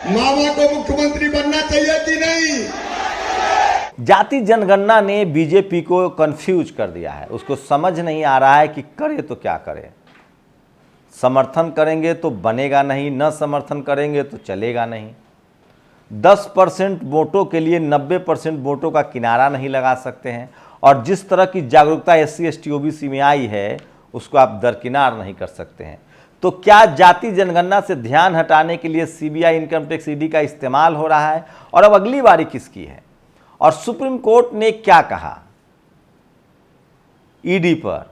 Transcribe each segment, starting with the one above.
मामा को मुख्यमंत्री बनना चाहिए कि नहीं? जाति जनगणना ने बीजेपी को कंफ्यूज कर दिया है। उसको समझ नहीं आ रहा है कि करे तो क्या करे। समर्थन करेंगे तो बनेगा नहीं, न समर्थन करेंगे तो चलेगा नहीं। 10% वोटों के लिए 90% वोटों का किनारा नहीं लगा सकते हैं। और जिस तरह की जागरूकता SC ST OBC में आई है उसको आप दरकिनार नहीं कर सकते हैं। तो क्या जाति जनगणना से ध्यान हटाने के लिए CBI इनकम टैक्स ED का इस्तेमाल हो रहा है? और अब अगली बारी किसकी है? और सुप्रीम कोर्ट ने क्या कहा ED पर?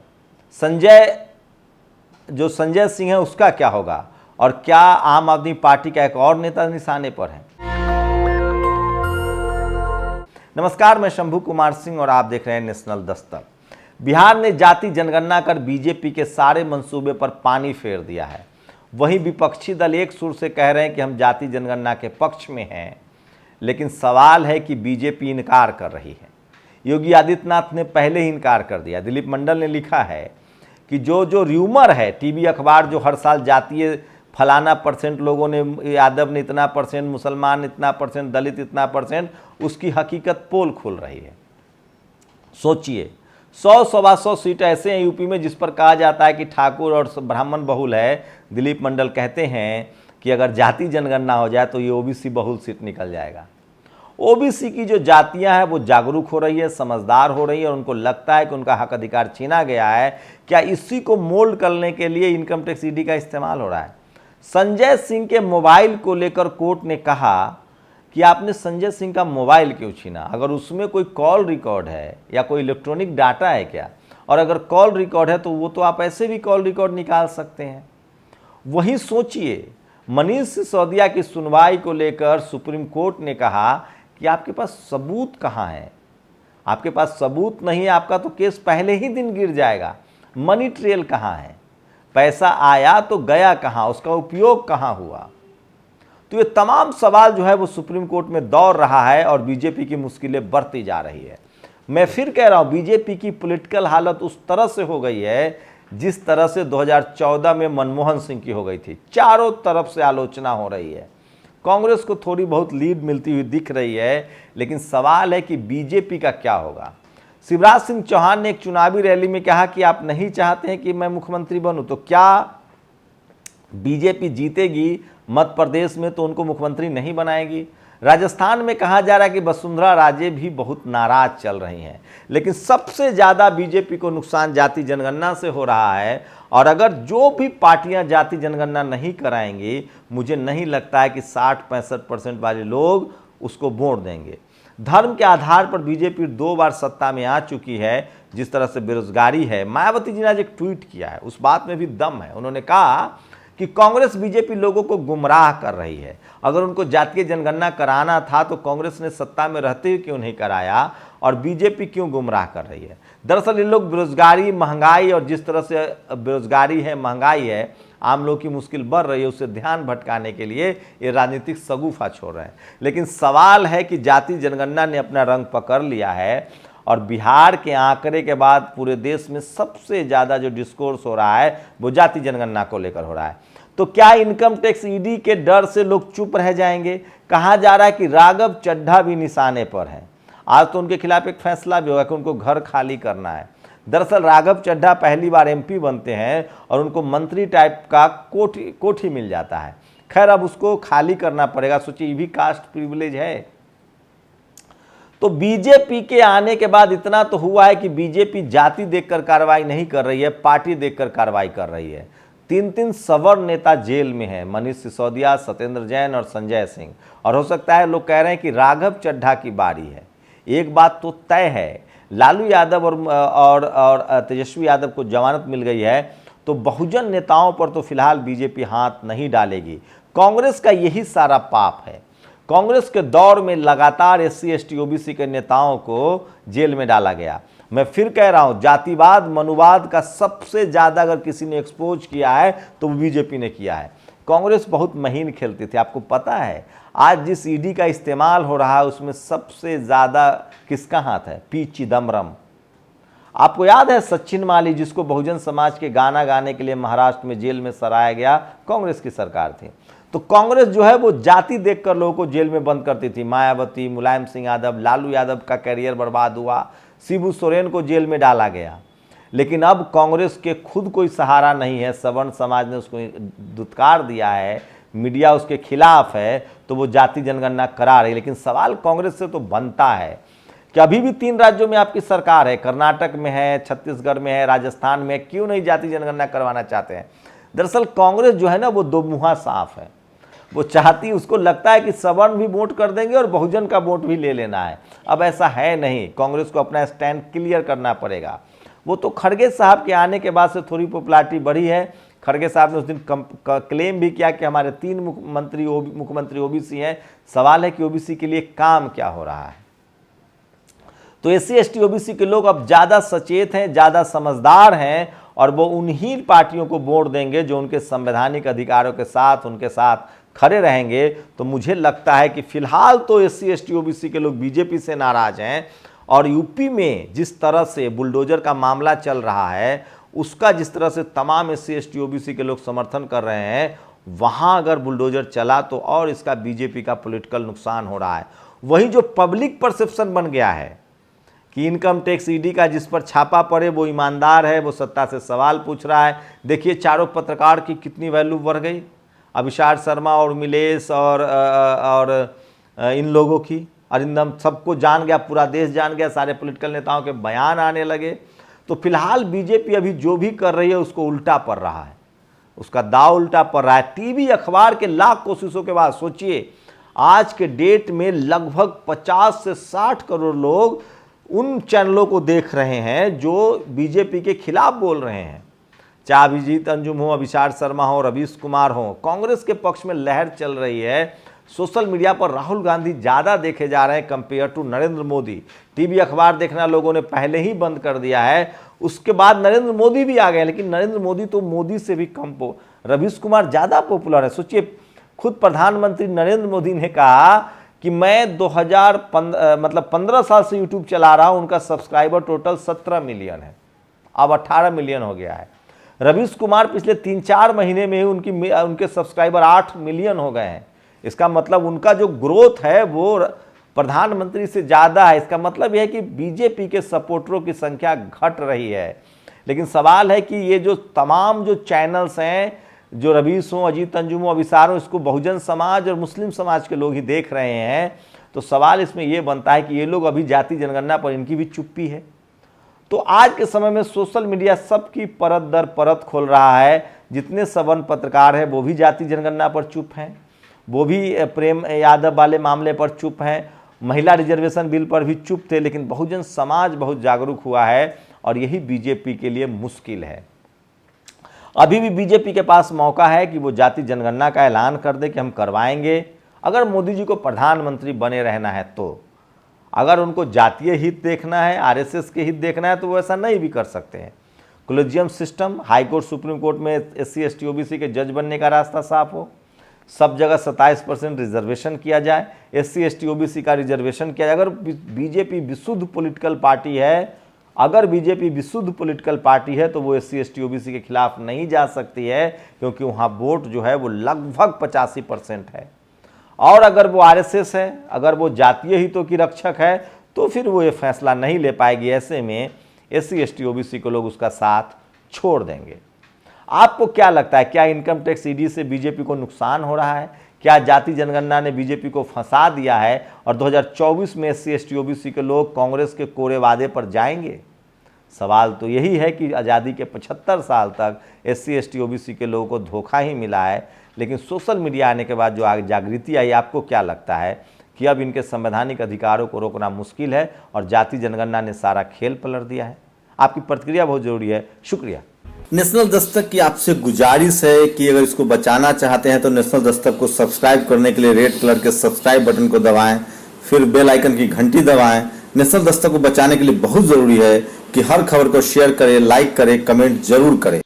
संजय सिंह है उसका क्या होगा? और क्या आम आदमी पार्टी का एक और नेता निशाने पर है? नमस्कार, मैं शंभू कुमार सिंह और आप देख रहे हैं नेशनल दस्तक। बिहार ने जाति जनगणना कर बीजेपी के सारे मंसूबे पर पानी फेर दिया है। वहीं विपक्षी दल एक सुर से कह रहे हैं कि हम जाति जनगणना के पक्ष में हैं, लेकिन सवाल है कि बीजेपी इनकार कर रही है। योगी आदित्यनाथ ने पहले ही इनकार कर दिया। दिलीप मंडल ने लिखा है कि जो र्यूमर है, टीवी अखबार जो हर साल जातीय फलाना %, लोगों ने, यादव ने इतना %, मुसलमान इतना %, दलित इतना %, उसकी हकीकत पोल खुल रही है। सोचिए, 100-125 सीट ऐसे हैं यूपी में जिस पर कहा जाता है कि ठाकुर और ब्राह्मण बहुल है। दिलीप मंडल कहते हैं कि अगर जाति जनगणना हो जाए तो ये OBC बहुल सीट निकल जाएगा। OBC की जो जातियां हैं वो जागरूक हो रही है, समझदार हो रही है और उनको लगता है कि उनका हक अधिकार छीना गया है। क्या इसी को मोल्ड करने के लिए इनकम टैक्स ED का इस्तेमाल हो रहा है? संजय सिंह के मोबाइल को लेकर कोर्ट ने कहा कि आपने संजय सिंह का मोबाइल क्यों छीना? अगर उसमें कोई कॉल रिकॉर्ड है या कोई इलेक्ट्रॉनिक डाटा है क्या? और अगर कॉल रिकॉर्ड है तो वो तो आप ऐसे भी कॉल रिकॉर्ड निकाल सकते हैं। वहीं सोचिए, मनीष सिसोदिया की सुनवाई को लेकर सुप्रीम कोर्ट ने कहा कि आपके पास सबूत कहाँ है? आपके पास सबूत नहीं है, आपका तो केस पहले ही दिन गिर जाएगा। मनी ट्रेल कहाँ है? पैसा आया तो गया कहाँ? उसका उपयोग कहाँ हुआ? तो ये तमाम सवाल जो है वो सुप्रीम कोर्ट में दौड़ रहा है और बीजेपी की मुश्किलें बढ़ती जा रही है। मैं फिर कह रहा हूँ, बीजेपी की पॉलिटिकल हालत उस तरह से हो गई है जिस तरह से 2014 में मनमोहन सिंह की हो गई थी। चारों तरफ से आलोचना हो रही है। कांग्रेस को थोड़ी बहुत लीड मिलती हुई दिख रही है, लेकिन सवाल है कि बीजेपी का क्या होगा। शिवराज सिंह चौहान ने एक चुनावी रैली में कहा कि आप नहीं चाहते हैं कि मैं मुख्यमंत्री बनूं, तो क्या बीजेपी जीतेगी मध्य प्रदेश में तो उनको मुख्यमंत्री नहीं बनाएगी? राजस्थान में कहा जा रहा है कि वसुंधरा राजे भी बहुत नाराज चल रही हैं। लेकिन सबसे ज़्यादा बीजेपी को नुकसान जाति जनगणना से हो रहा है। और अगर जो भी पार्टियां जाति जनगणना नहीं कराएंगी, मुझे नहीं लगता है कि 60-65% वाले लोग उसको वोट देंगे। धर्म के आधार पर बीजेपी 2 बार सत्ता में आ चुकी है। जिस तरह से बेरोजगारी है, मायावती जी ने आज एक ट्वीट किया है, उस बात में भी दम है। उन्होंने कहा कि कांग्रेस बीजेपी लोगों को गुमराह कर रही है। अगर उनको जातीय जनगणना कराना था तो कांग्रेस ने सत्ता में रहते हुए क्यों नहीं कराया, और बीजेपी क्यों गुमराह कर रही है? दरअसल ये लोग बेरोजगारी, महंगाई, और जिस तरह से बेरोजगारी है, महंगाई है, आम लोग की मुश्किल बढ़ रही है, उससे ध्यान भटकाने के लिए ये राजनीतिक शगुफा छोड़ रहे हैं। लेकिन सवाल है कि जाति जनगणना ने अपना रंग पकड़ लिया है और बिहार के आंकड़े के बाद पूरे देश में सबसे ज़्यादा जो डिस्कोर्स हो रहा है वो जाति जनगणना को लेकर हो रहा है। तो क्या इनकम टैक्स ED के डर से लोग चुप रह जाएंगे? कहा जा रहा है कि राघव चड्ढा भी निशाने पर है। आज तो उनके खिलाफ एक फैसला भी होगा कि उनको घर खाली करना है। दरअसल राघव चड्ढा पहली बार MP बनते हैं और उनको मंत्री टाइप का कोठी मिल जाता है। खैर, अब उसको खाली करना पड़ेगा। सोचिए, ये भी कास्ट प्रिविलेज है। तो बीजेपी के आने के बाद इतना तो हुआ है कि बीजेपी जाति देखकर कार्रवाई नहीं कर रही है, पार्टी देखकर कार्रवाई कर रही है। 3 सवर्ण नेता जेल में हैं, मनीष सिसोदिया, सत्येंद्र जैन और संजय सिंह। और हो सकता है, लोग कह रहे हैं कि राघव चड्ढा की बारी है। एक बात तो तय है, लालू यादव और तेजस्वी यादव को जमानत मिल गई है, तो बहुजन नेताओं पर तो फिलहाल बीजेपी हाथ नहीं डालेगी। कांग्रेस का यही सारा पाप है। कांग्रेस के दौर में लगातार SC ST OBC के नेताओं को जेल में डाला गया। मैं फिर कह रहा हूं, जातिवाद, मनुवाद का सबसे ज्यादा अगर किसी ने एक्सपोज किया है तो वो बीजेपी ने किया है। कांग्रेस बहुत महीन खेलती थी, आपको पता है। आज जिस ED का इस्तेमाल हो रहा है उसमें सबसे ज्यादा किसका हाथ है? P चिदम्बरम। आपको याद है सचिन माली, जिसको बहुजन समाज के गाना गाने के लिए महाराष्ट्र में जेल में सराया गया, कांग्रेस की सरकार थी। तो कांग्रेस जो है वो जाति देखकर लोगों को जेल में बंद करती थी। मायावती, मुलायम सिंह यादव, लालू यादव का कैरियर बर्बाद हुआ, शिबू सोरेन को जेल में डाला गया। लेकिन अब कांग्रेस के खुद कोई सहारा नहीं है, सवर्ण समाज ने उसको दुत्कार दिया है, मीडिया उसके खिलाफ है, तो वो जाति जनगणना करा रही। लेकिन सवाल कांग्रेस से तो बनता है कि अभी भी 3 राज्यों में आपकी सरकार है, कर्नाटक में है, छत्तीसगढ़ में है, राजस्थान में है, क्यों नहीं जाति जनगणना करवाना चाहते हैं? दरअसल कांग्रेस जो है ना वो दो मुहा साफ है। वो चाहती, उसको लगता है कि सवर्ण भी वोट कर देंगे और बहुजन का वोट भी ले लेना है। अब ऐसा है नहीं, कांग्रेस को अपना स्टैंड क्लियर करना पड़ेगा। वो तो खड़गे साहब के आने के बाद से थोड़ी पॉपुलैरिटी बढ़ी है। खड़गे साहब ने उस दिन क्लेम भी किया कि हमारे 3 मुख्यमंत्री ओबीसी हैं। सवाल है कि ओबीसी के लिए काम क्या हो रहा है? तो एससी एसटी ओबीसी के लोग अब ज़्यादा सचेत हैं, ज़्यादा समझदार हैं और वो उन्हीं पार्टियों को वोट देंगे जो उनके संवैधानिक अधिकारों के साथ उनके साथ खड़े रहेंगे। तो मुझे लगता है कि फिलहाल तो एससी एसटी ओबीसी के लोग बीजेपी से नाराज हैं और यूपी में जिस तरह से बुलडोजर का मामला चल रहा है, उसका जिस तरह से तमाम एससी एसटी ओबीसी के लोग समर्थन कर रहे हैं, वहाँ अगर बुलडोजर चला तो और इसका बीजेपी का पॉलिटिकल नुकसान हो रहा है। वहीं जो पब्लिक परसेप्शन बन गया है कि इनकम टैक्स ईडी का जिस पर छापा पड़े वो ईमानदार है, वो सत्ता से सवाल पूछ रहा है। देखिए चारों पत्रकार की कितनी वैल्यू बढ़ गई, अभिषार शर्मा और मिलेश और इन लोगों की, अरिंदम, सबको जान गया, पूरा देश जान गया, सारे पॉलिटिकल नेताओं के बयान आने लगे। तो फिलहाल बीजेपी अभी जो भी कर रही है उसको उल्टा पड़ रहा है, उसका दाव उल्टा पड़ रहा है। टीवी अखबार के लाख कोशिशों के बाद सोचिए आज के डेट में लगभग 50 से 60 करोड़ लोग उन चैनलों को देख रहे हैं जो बीजेपी के खिलाफ बोल रहे हैं। चाहे अभिजीत अंजुम हो, अभिषार शर्मा हो, रवीश कुमार हो, कांग्रेस के पक्ष में लहर चल रही है। सोशल मीडिया पर राहुल गांधी ज़्यादा देखे जा रहे हैं compare to Narendra Modi. TV अखबार देखना लोगों ने पहले ही बंद कर दिया है, उसके बाद नरेंद्र मोदी भी आ गए, लेकिन नरेंद्र मोदी तो मोदी से भी कम रवीश कुमार ज़्यादा पॉपुलर है। सोचिए खुद प्रधानमंत्री नरेंद्र मोदी ने कहा कि मैं 15 साल से यूट्यूब चला रहा हूं, उनका सब्सक्राइबर टोटल 17 मिलियन है, अब 18 मिलियन हो गया है। रवीश कुमार पिछले 3-4 महीने में ही उनके सब्सक्राइबर 8 मिलियन हो गए हैं। इसका मतलब उनका जो ग्रोथ है वो प्रधानमंत्री से ज़्यादा है। इसका मतलब यह है कि बीजेपी के सपोर्टरों की संख्या घट रही है। लेकिन सवाल है कि ये जो तमाम जो चैनल्स हैं, जो रवीश हो, अजीत अंजुम हो, अभिसार हो, इसको बहुजन समाज और मुस्लिम समाज के लोग ही देख रहे हैं। तो सवाल इसमें यह बनता है कि ये लोग अभी जाति जनगणना पर इनकी भी चुप्पी है। तो आज के समय में सोशल मीडिया सबकी परत दर परत खोल रहा है। जितने सवर्ण पत्रकार हैं वो भी जाति जनगणना पर चुप हैं, वो भी प्रेम यादव वाले मामले पर चुप हैं, महिला रिजर्वेशन बिल पर भी चुप थे। लेकिन बहुजन समाज बहुत जागरूक हुआ है और यही बीजेपी के लिए मुश्किल है। अभी भी बीजेपी के पास मौका है कि वो जाति जनगणना का ऐलान कर दे कि हम करवाएंगे, अगर मोदी जी को प्रधानमंत्री बने रहना है तो। अगर उनको जातीय हित देखना है, आरएसएस के हित देखना है, तो वो ऐसा नहीं भी कर सकते हैं। Collegium system, high court supreme court में एससी एसटी ओबीसी के जज बनने का रास्ता साफ हो, सब जगह 27% रिजर्वेशन किया जाए, एससी एसटी ओबीसी का रिजर्वेशन किया जाए। अगर बीजेपी विशुद्ध पॉलिटिकल पार्टी है, अगर बीजेपी विशुद्ध पॉलिटिकल पार्टी है तो वो एससी एसटी ओबीसी के खिलाफ नहीं जा सकती है, क्योंकि वहाँ वोट जो है वो लगभग 85% है। और अगर वो आरएसएस है, अगर वो जातीय हितों की रक्षक है, तो फिर वो ये फैसला नहीं ले पाएगी। ऐसे में एससी एसटी ओबीसी को लोग उसका साथ छोड़ देंगे। आपको क्या लगता है, क्या इनकम टैक्स ईडी से बीजेपी को नुकसान हो रहा है? क्या जाति जनगणना ने बीजेपी को फंसा दिया है और 2024 में एससी एसटी ओबीसी के लोग कांग्रेस के कोरे वादे पर जाएंगे? सवाल तो यही है कि आज़ादी के 75 साल तक एससी एसटी ओबीसी के लोगों को धोखा ही मिला है। लेकिन सोशल मीडिया आने के बाद जो जागृति आई, आपको क्या लगता है कि अब इनके संवैधानिक अधिकारों को रोकना मुश्किल है और जाति जनगणना ने सारा खेल पलट दिया है? आपकी प्रतिक्रिया बहुत जरूरी है। शुक्रिया। नेशनल दस्तक की आपसे गुजारिश है कि अगर इसको बचाना चाहते हैं तो नेशनल दस्तक को सब्सक्राइब करने के लिए रेड कलर के सब्सक्राइब बटन को दबाएं, फिर बेल आइकन की घंटी दबाएं। नेशनल दस्तक को बचाने के लिए बहुत जरूरी है कि हर खबर को शेयर करें, लाइक करें, कमेंट जरूर करें।